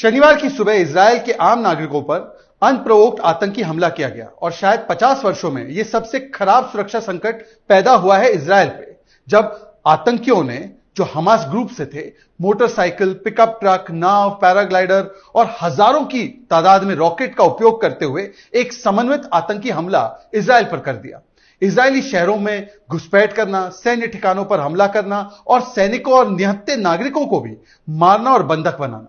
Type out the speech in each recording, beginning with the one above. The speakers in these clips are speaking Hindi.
शनिवार की सुबह इजरायल के आम नागरिकों पर अनप्रोवोक्ड आतंकी हमला किया गया और शायद 50 वर्षों में यह सबसे खराब सुरक्षा संकट पैदा हुआ है इजरायल पे, जब आतंकियों ने जो हमास ग्रुप से थे मोटरसाइकिल, पिकअप ट्रक, नाव, पैराग्लाइडर और हजारों की तादाद में रॉकेट का उपयोग करते हुए एक समन्वित आतंकी हमला इजरायल पर कर दिया। इजरायली शहरों में घुसपैठ करना, सैन्य ठिकानों पर हमला करना और सैनिकों और निहत्थे नागरिकों को भी मारना और बंधक बनाना।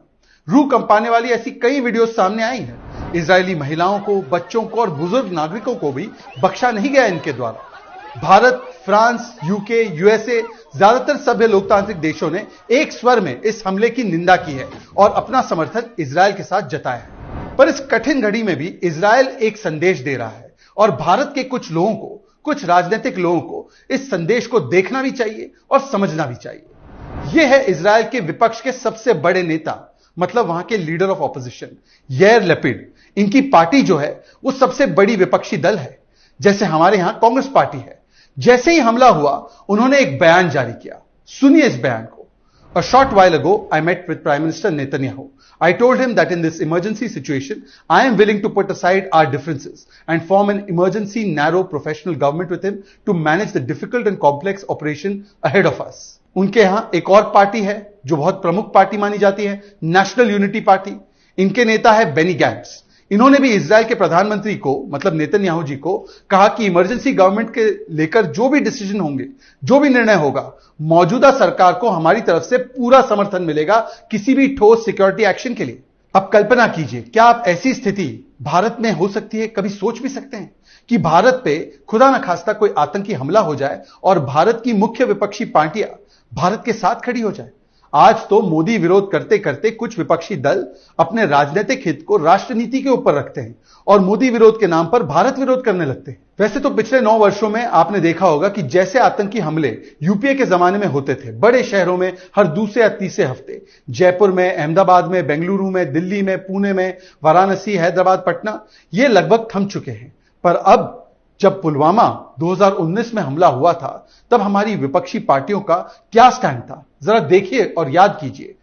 रूह कंपाने वाली ऐसी कई वीडियो सामने आई हैं। इजरायली महिलाओं को, बच्चों को और बुजुर्ग नागरिकों को भी बख्शा नहीं गया इनके द्वारा। भारत, फ्रांस, यूके, यूएसए, ज्यादातर सभ्य लोकतांत्रिक देशों ने एक स्वर में इस हमले की निंदा की है और अपना समर्थन इजरायल के साथ जताया है। पर इस कठिन घड़ी में भी इजरायल एक संदेश दे रहा है और भारत के कुछ लोगों को, कुछ राजनीतिक लोगों को इस संदेश को देखना भी चाहिए और समझना भी चाहिए। यह है इजरायल के विपक्ष के सबसे बड़े नेता, मतलब वहां के लीडर ऑफ ऑपोजिशन यार लैपिड। इनकी पार्टी जो है वो सबसे बड़ी विपक्षी दल है, जैसे हमारे यहां कांग्रेस पार्टी है। जैसे ही हमला हुआ उन्होंने एक बयान जारी किया, सुनिए इस बयान को। A short while ago, I met with Prime Minister Netanyahu. I told him that in this emergency situation, I am willing to put aside our differences and form an emergency, narrow, professional government with him to manage the difficult and complex operation ahead of us. उनके यहां एक और पार्टी है जो बहुत प्रमुख पार्टी मानी जाती है, नेशनल यूनिटी पार्टी। इनके नेता है बेनी गैट्स। इन्होंने भी इजरायल के प्रधानमंत्री को, मतलब नेतन्याहू जी को, कहा कि इमरजेंसी गवर्नमेंट के लेकर जो भी डिसीजन होंगे, जो भी निर्णय होगा, मौजूदा सरकार को हमारी तरफ से पूरा समर्थन मिलेगा किसी भी ठोस सिक्योरिटी एक्शन के लिए। अब कल्पना कीजिए, क्या आप ऐसी स्थिति भारत में हो सकती है? कभी सोच भी सकते हैं कि भारत पे खुदा न खास्ता कोई आतंकी हमला हो जाए और भारत की मुख्य विपक्षी पार्टियां भारत के साथ खड़ी हो जाए? आज तो मोदी विरोध करते करते कुछ विपक्षी दल अपने राजनीतिक हित को राष्ट्रनीति के ऊपर रखते हैं और मोदी विरोध के नाम पर भारत विरोध करने लगते हैं। वैसे तो पिछले 9 वर्षों में आपने देखा होगा कि जैसे आतंकी हमले यूपीए के जमाने में होते थे, बड़े शहरों में हर दूसरे या तीसरे हफ्ते, जयपुर में, अहमदाबाद में, बेंगलुरु में, दिल्ली में, पुणे में, वाराणसी, हैदराबाद, पटना, ये लगभग थम चुके हैं। पर अब जब पुलवामा 2019 में हमला हुआ था, तब हमारी विपक्षी पार्टियों का क्या स्टैंड था, जरा देखिए और याद कीजिए।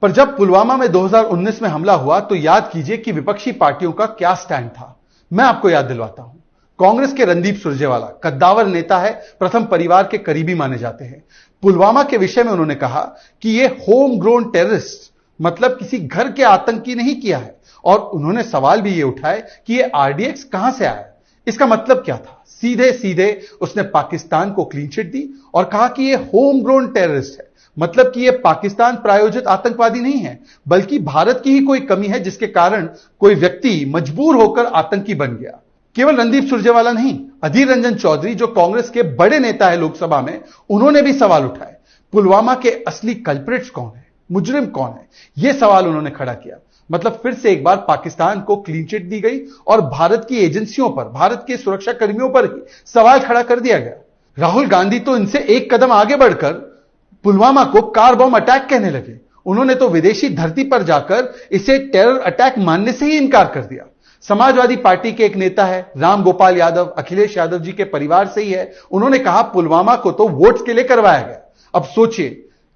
पर जब पुलवामा में 2019 में हमला हुआ तो याद कीजिए कि विपक्षी पार्टियों का क्या स्टैंड था। मैं आपको याद दिलवाता हूं। कांग्रेस के रणदीप सुरजेवाला कद्दावर नेता है, प्रथम परिवार के करीबी माने जाते हैं। पुलवामा के विषय में उन्होंने कहा कि यह होम ग्रोन टेररिस्ट, मतलब किसी घर के आतंकी नहीं किया है। और उन्होंने सवाल भी यह उठाए कि यह आरडीएक्स कहां से आया, इसका मतलब क्या था। सीधे सीधे उसने पाकिस्तान को क्लीन चिट दी और कहा कि यह होम ग्रोन टेररिस्ट है, मतलब कि यह पाकिस्तान प्रायोजित आतंकवादी नहीं है, बल्कि भारत की ही कोई कमी है जिसके कारण कोई व्यक्ति मजबूर होकर आतंकी बन गया। केवल रणदीप सुरजेवाला नहीं, अधीर रंजन चौधरी जो कांग्रेस के बड़े नेता है लोकसभा में, उन्होंने भी सवाल उठाए। पुलवामा के असली कल्प्रिट्स कौन है, मुजरिम कौन है, यह सवाल उन्होंने खड़ा किया। मतलब फिर से एक बार पाकिस्तान को क्लीन चिट दी गई और भारत की एजेंसियों पर, भारत के सुरक्षा कर्मियों पर ही सवाल खड़ा कर दिया गया। राहुल गांधी तो इनसे एक कदम आगे बढ़कर पुलवामा को कार बॉम्ब अटैक कहने लगे। उन्होंने तो विदेशी धरती पर जाकर इसे टेरर अटैक मानने से ही इनकार कर दिया। समाजवादी पार्टी के एक नेता है राम गोपाल यादव, अखिलेश यादव जी के परिवार से ही है। उन्होंने कहा पुलवामा को तो वोट्स के लिए करवाया गया। अब सोचिए,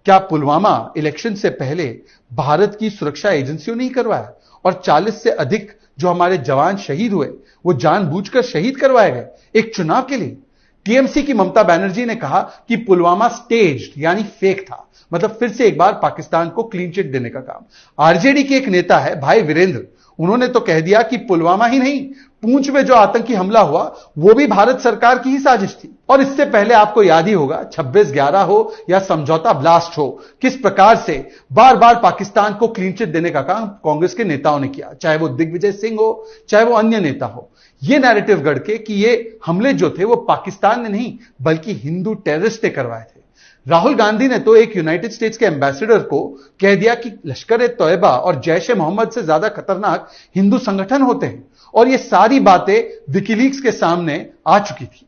क्या पुलवामा इलेक्शन से पहले भारत की सुरक्षा एजेंसियों ने ही करवाया? और 40 से अधिक जो हमारे जवान शहीद हुए, वो जानबूझकर शहीद करवाए गए एक चुनाव के लिए। टीएमसी की ममता बनर्जी ने कहा कि पुलवामा स्टेज्ड यानी फेक था, मतलब फिर से एक बार पाकिस्तान को क्लीन चिट देने का काम। आरजेडी के एक नेता है भाई वीरेंद्र, उन्होंने तो कह दिया कि पुलवामा ही नहीं, पुंछ में जो आतंकी हमला हुआ वो भी भारत सरकार की ही साजिश थी। और इससे पहले आपको याद ही होगा 26/11 हो या समझौता ब्लास्ट हो, किस प्रकार से बार बार पाकिस्तान को क्लीन चिट देने का काम कांग्रेस के नेताओं ने किया, चाहे वो दिग्विजय सिंह हो, चाहे वो अन्य नेता हो। ये नैरेटिव गढ़ के कि ये हमले जो थे वो पाकिस्तान ने नहीं बल्कि हिंदू टेररिस्ट ने करवाए थे। राहुल गांधी ने तो एक यूनाइटेड स्टेट्स के एम्बेसडर को कह दिया कि लश्कर-ए-तौयबा और जैश-ए-मोहम्मद से ज्यादा खतरनाक हिंदू संगठन होते हैं। और ये सारी बातें विकीलीक्स के सामने आ चुकी थी।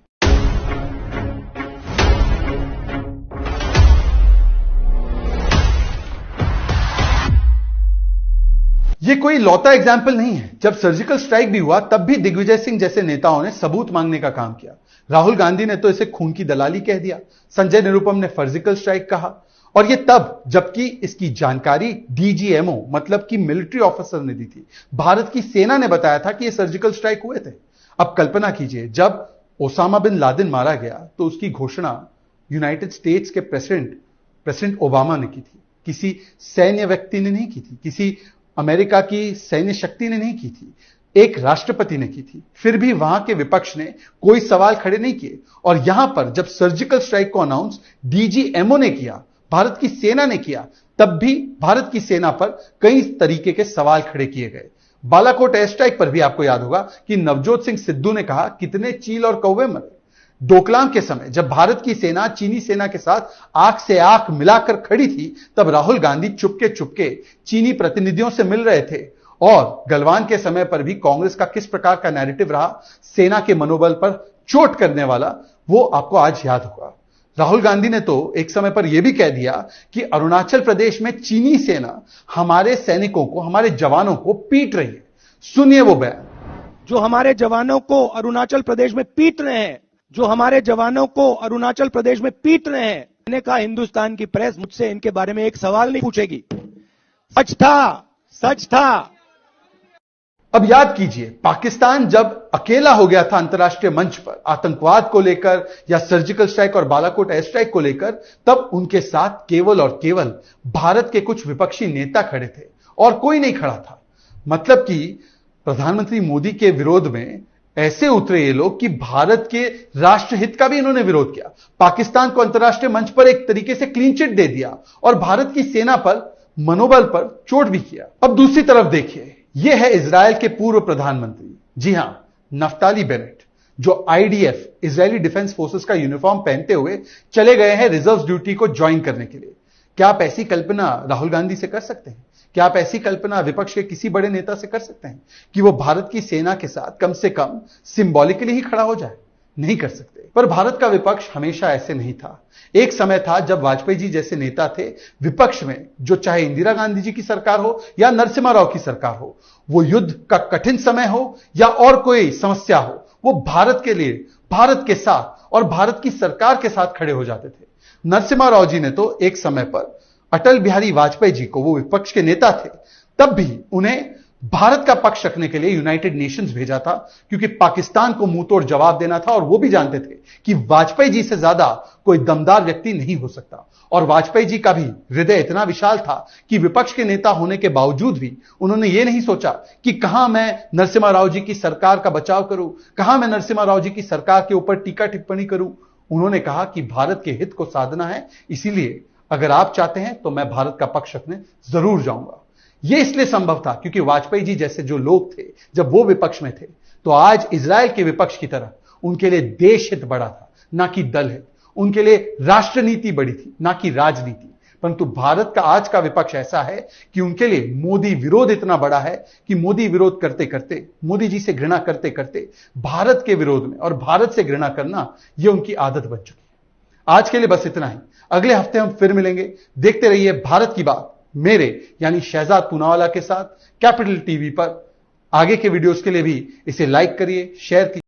ये कोई लौता एग्जाम्पल नहीं है। जब सर्जिकल स्ट्राइक भी हुआ तब भी दिग्विजय सिंह जैसे नेताओं ने सबूत मांगने का काम किया। राहुल गांधी ने तो इसे खून की दलाली कह दिया, संजय निरुपम ने सर्जिकल स्ट्राइक कहा, और यह तब जबकि इसकी जानकारी डीजीएमओ मतलब कि मिलिट्री ऑफिसर ने दी थी। भारत की सेना ने बताया था कि यह सर्जिकल स्ट्राइक हुए थे। अब कल्पना कीजिए, जब ओसामा बिन लादेन मारा गया तो उसकी घोषणा यूनाइटेड स्टेट्स के प्रेसिडेंट ओबामा ने की थी, किसी सैन्य व्यक्ति ने नहीं की थी, किसी अमेरिका की सैन्य शक्ति ने नहीं की थी, एक राष्ट्रपति ने की थी। फिर भी वहां के विपक्ष ने कोई सवाल खड़े नहीं किए। और यहां पर जब सर्जिकल स्ट्राइक को अनाउंस डीजीएमओ ने किया, भारत की सेना ने किया, तब भी भारत की सेना पर कई तरीके के सवाल खड़े किए गए। बालाकोट एयर स्ट्राइक पर भी आपको याद होगा कि नवजोत सिंह सिद्धू ने कहा, कितने चील और कौवे मरे। डोकलाम के समय जब भारत की सेना चीनी सेना के साथ आंख से आंख मिलाकर खड़ी थी, तब राहुल गांधी चुपके चुपके चीनी प्रतिनिधियों से मिल रहे थे। और गलवान के समय पर भी कांग्रेस का किस प्रकार का नैरेटिव रहा, सेना के मनोबल पर चोट करने वाला, वो आपको आज याद होगा। राहुल गांधी ने तो एक समय पर यह भी कह दिया कि अरुणाचल प्रदेश में चीनी सेना हमारे सैनिकों को, हमारे जवानों को पीट रही है। सुनिए वो बयान। जो हमारे जवानों को अरुणाचल प्रदेश में पीट रहे हैं, जो हमारे जवानों को अरुणाचल प्रदेश में पीट रहे हैं, मैंने कहा हिंदुस्तान की प्रेस मुझसे इनके बारे में एक सवाल नहीं पूछेगी। सच था, सच था। अब याद कीजिए, पाकिस्तान जब अकेला हो गया था अंतर्राष्ट्रीय मंच पर आतंकवाद को लेकर या सर्जिकल स्ट्राइक और बालाकोट एयर स्ट्राइक को लेकर, तब उनके साथ केवल और केवल भारत के कुछ विपक्षी नेता खड़े थे और कोई नहीं खड़ा था। मतलब कि प्रधानमंत्री मोदी के विरोध में ऐसे उतरे ये लोग कि भारत के राष्ट्रहित का भी इन्होंने विरोध किया, पाकिस्तान को अंतर्राष्ट्रीय मंच पर एक तरीके से क्लीन चिट दे दिया और भारत की सेना पर, मनोबल पर चोट भी किया। अब दूसरी तरफ देखिए, यह है इजराइल के पूर्व प्रधानमंत्री, जी हां, नफ्ताली बेनेट, जो आईडीएफ इजरायली डिफेंस फोर्सेस का यूनिफॉर्म पहनते हुए चले गए हैं रिजर्व ड्यूटी को ज्वाइन करने के लिए। क्या आप ऐसी कल्पना राहुल गांधी से कर सकते हैं? क्या आप ऐसी कल्पना विपक्ष के किसी बड़े नेता से कर सकते हैं कि वो भारत की सेना के साथ कम से कम सिंबॉलिकली ही खड़ा हो जाए? नहीं कर सकते। पर भारत का विपक्ष हमेशा ऐसे नहीं था। एक समय था जब वाजपेयी जी जैसे नेता थे विपक्ष में, जो चाहे इंदिरा गांधी जी की सरकार हो या नरसिम्हा राव की सरकार हो, वो युद्ध का कठिन समय हो या और कोई समस्या हो, वो भारत के लिए, भारत के साथ और भारत की सरकार के साथ खड़े हो जाते थे। नरसिम्हा राव जी ने तो एक समय पर अटल बिहारी वाजपेयी जी को, वो विपक्ष के नेता थे, तब भी उन्हें भारत का पक्ष रखने के लिए यूनाइटेड नेशंस भेजा था, क्योंकि पाकिस्तान को मुंह तोड़ जवाब देना था और वो भी जानते थे कि वाजपेयी जी से ज्यादा कोई दमदार व्यक्ति नहीं हो सकता। और वाजपेयी जी का भी हृदय इतना विशाल था कि विपक्ष के नेता होने के बावजूद भी उन्होंने ये नहीं सोचा कि कहां मैं नरसिम्हा राव जी की सरकार का बचाव करूं, कहां मैं नरसिम्हा राव जी की सरकार के ऊपर टीका टिप्पणी करूं। उन्होंने कहा कि भारत के हित को साधना है, इसीलिए अगर आप चाहते हैं तो मैं भारत का पक्ष रखने जरूर जाऊंगा। यह इसलिए संभव था क्योंकि वाजपेयी जी जैसे जो लोग थे, जब वो विपक्ष में थे, तो आज इजराइल के विपक्ष की तरह उनके लिए देश हित बड़ा था, ना कि दल हित। उनके लिए राष्ट्र नीति बड़ी थी, ना कि राजनीति। परंतु भारत का आज का विपक्ष ऐसा है कि उनके लिए मोदी विरोध इतना बड़ा है कि मोदी विरोध करते करते, मोदी जी से घृणा करते करते, भारत के विरोध में और भारत से घृणा करना, यह उनकी आदत बन चुकी है। आज के लिए बस इतना ही। अगले हफ्ते हम फिर मिलेंगे। देखते रहिए भारत की बात, मेरे यानी शहजाद पूनावाला के साथ, कैपिटल टीवी पर। आगे के वीडियोस के लिए भी इसे लाइक करिए, शेयर कीजिए।